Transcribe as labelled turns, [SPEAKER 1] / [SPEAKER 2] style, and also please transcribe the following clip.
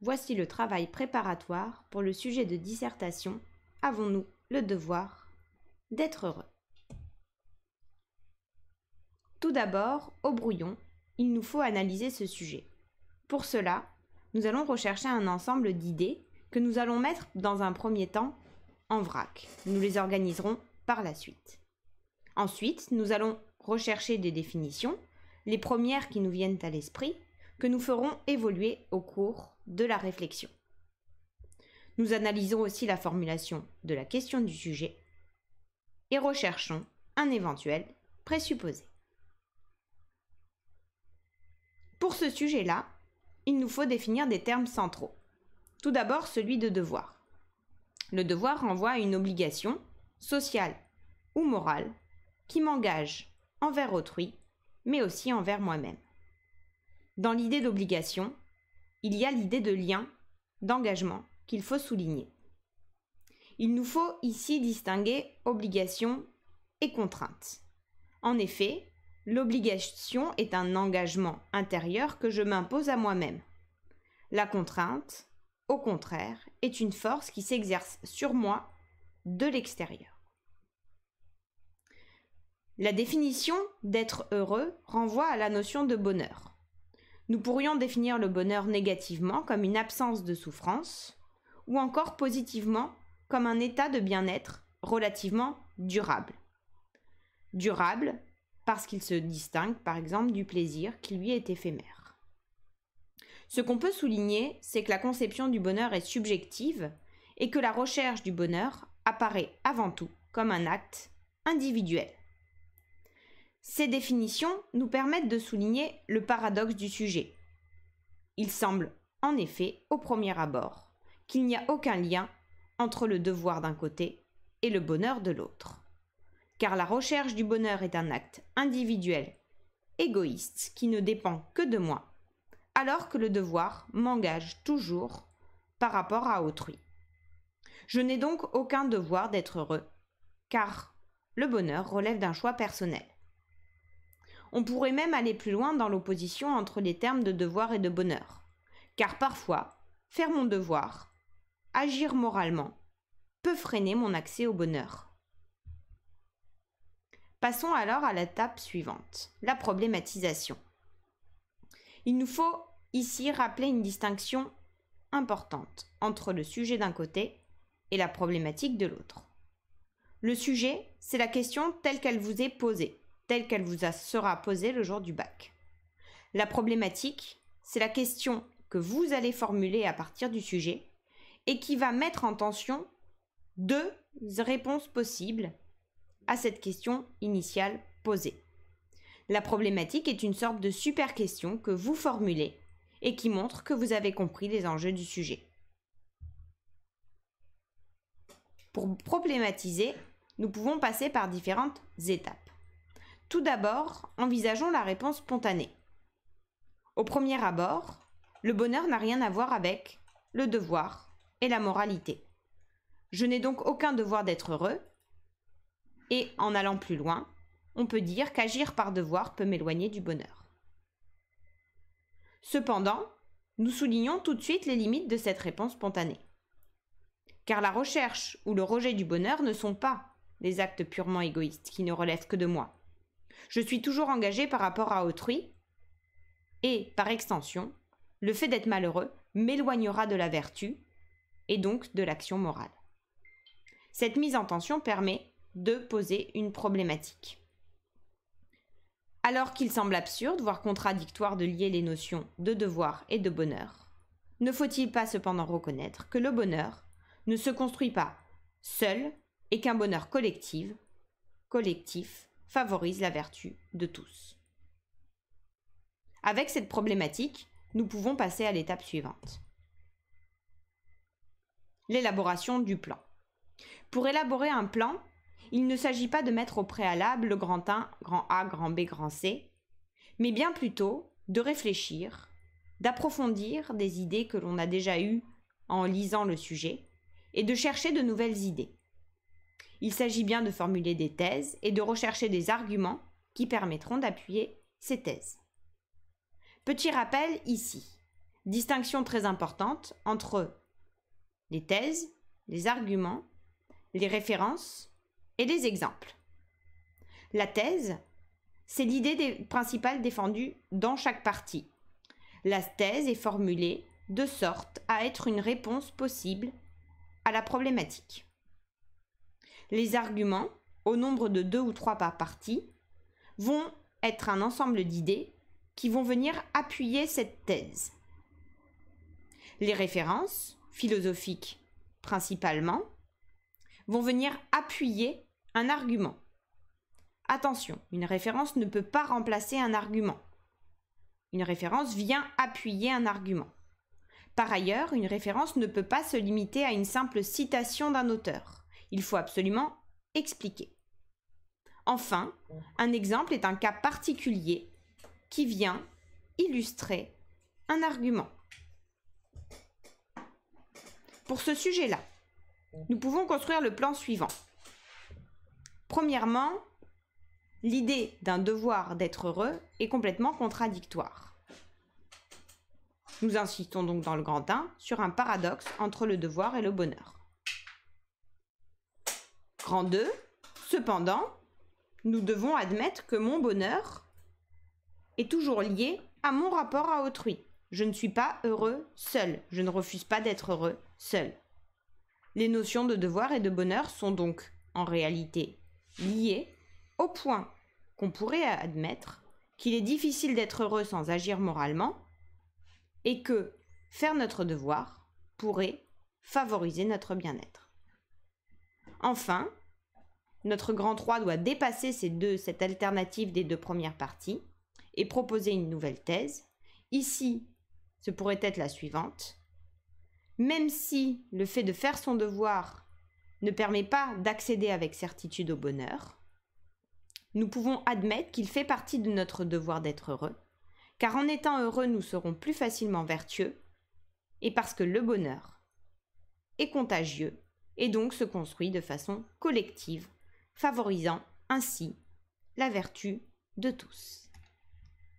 [SPEAKER 1] Voici le travail préparatoire pour le sujet de dissertation. Avons-nous le devoir d'être heureux? Tout d'abord, au brouillon, il nous faut analyser ce sujet. Pour cela, nous allons rechercher un ensemble d'idées que nous allons mettre dans un premier temps en vrac. Nous les organiserons par la suite. Ensuite, nous allons rechercher des définitions, les premières qui nous viennent à l'esprit, que nous ferons évoluer au cours de la réflexion. Nous analysons aussi la formulation de la question du sujet et recherchons un éventuel présupposé. Pour ce sujet-là, il nous faut définir des termes centraux. Tout d'abord, celui de devoir. Le devoir renvoie à une obligation, sociale ou morale, qui m'engage envers autrui, mais aussi envers moi-même. Dans l'idée d'obligation, il y a l'idée de lien, d'engagement qu'il faut souligner. Il nous faut ici distinguer obligation et contrainte. En effet, l'obligation est un engagement intérieur que je m'impose à moi-même. La contrainte, au contraire, est une force qui s'exerce sur moi de l'extérieur. La définition d'être heureux renvoie à la notion de bonheur. Nous pourrions définir le bonheur négativement comme une absence de souffrance, ou encore positivement comme un état de bien-être relativement durable. Durable parce qu'il se distingue par exemple du plaisir qui lui est éphémère. Ce qu'on peut souligner, c'est que la conception du bonheur est subjective et que la recherche du bonheur apparaît avant tout comme un acte individuel. Ces définitions nous permettent de souligner le paradoxe du sujet. Il semble, en effet, au premier abord, qu'il n'y a aucun lien entre le devoir d'un côté et le bonheur de l'autre. Car la recherche du bonheur est un acte individuel, égoïste, qui ne dépend que de moi, alors que le devoir m'engage toujours par rapport à autrui. Je n'ai donc aucun devoir d'être heureux, car le bonheur relève d'un choix personnel. On pourrait même aller plus loin dans l'opposition entre les termes de devoir et de bonheur, car parfois, faire mon devoir, agir moralement, peut freiner mon accès au bonheur. Passons alors à l'étape suivante, la problématisation. Il nous faut ici rappeler une distinction importante entre le sujet d'un côté et la problématique de l'autre. Le sujet, c'est la question telle qu'elle vous est posée, telle qu'elle vous sera posée le jour du bac. La problématique, c'est la question que vous allez formuler à partir du sujet et qui va mettre en tension deux réponses possibles à cette question initiale posée. La problématique est une sorte de super question que vous formulez et qui montre que vous avez compris les enjeux du sujet. Pour problématiser, nous pouvons passer par différentes étapes. Tout d'abord, envisageons la réponse spontanée. Au premier abord, le bonheur n'a rien à voir avec le devoir et la moralité. Je n'ai donc aucun devoir d'être heureux, et en allant plus loin, on peut dire qu'agir par devoir peut m'éloigner du bonheur. Cependant, nous soulignons tout de suite les limites de cette réponse spontanée. Car la recherche ou le rejet du bonheur ne sont pas des actes purement égoïstes qui ne relèvent que de moi. Je suis toujours engagée par rapport à autrui et, par extension, le fait d'être malheureux m'éloignera de la vertu et donc de l'action morale. Cette mise en tension permet de poser une problématique. Alors qu'il semble absurde, voire contradictoire de lier les notions de devoir et de bonheur, ne faut-il pas cependant reconnaître que le bonheur ne se construit pas seul et qu'un bonheur collectif favorise la vertu de tous. Avec cette problématique, nous pouvons passer à l'étape suivante. L'élaboration du plan. Pour élaborer un plan, il ne s'agit pas de mettre au préalable le grand 1, grand A, grand B, grand C, mais bien plutôt de réfléchir, d'approfondir des idées que l'on a déjà eues en lisant le sujet et de chercher de nouvelles idées. Il s'agit bien de formuler des thèses et de rechercher des arguments qui permettront d'appuyer ces thèses. Petit rappel ici, Distinction très importante entre les thèses, les arguments, les références et les exemples. La thèse, c'est l'idée principale défendue dans chaque partie. La thèse est formulée de sorte à être une réponse possible à la problématique. Les arguments, au nombre de 2 ou 3 par partie, vont être un ensemble d'idées qui vont venir appuyer cette thèse. Les références, philosophiques principalement, vont venir appuyer un argument. Attention, une référence ne peut pas remplacer un argument. Une référence vient appuyer un argument. Par ailleurs, une référence ne peut pas se limiter à une simple citation d'un auteur. Il faut absolument expliquer. Enfin, un exemple est un cas particulier qui vient illustrer un argument. Pour ce sujet-là, nous pouvons construire le plan suivant. Premièrement, l'idée d'un devoir d'être heureux est complètement contradictoire. Nous insistons donc dans le grand 1 sur un paradoxe entre le devoir et le bonheur. Grand 2, cependant, nous devons admettre que mon bonheur est toujours lié à mon rapport à autrui. Je ne suis pas heureux seul. Je ne refuse pas d'être heureux seul. Les notions de devoir et de bonheur sont donc en réalité liées au point qu'on pourrait admettre qu'il est difficile d'être heureux sans agir moralement et que faire notre devoir pourrait favoriser notre bien-être. Enfin, notre grand 3 doit dépasser cette alternative des 2 premières parties et proposer une nouvelle thèse. Ici, ce pourrait être la suivante. Même si le fait de faire son devoir ne permet pas d'accéder avec certitude au bonheur, nous pouvons admettre qu'il fait partie de notre devoir d'être heureux, car en étant heureux, nous serons plus facilement vertueux, et parce que le bonheur est contagieux et donc se construit de façon collective, favorisant ainsi la vertu de tous.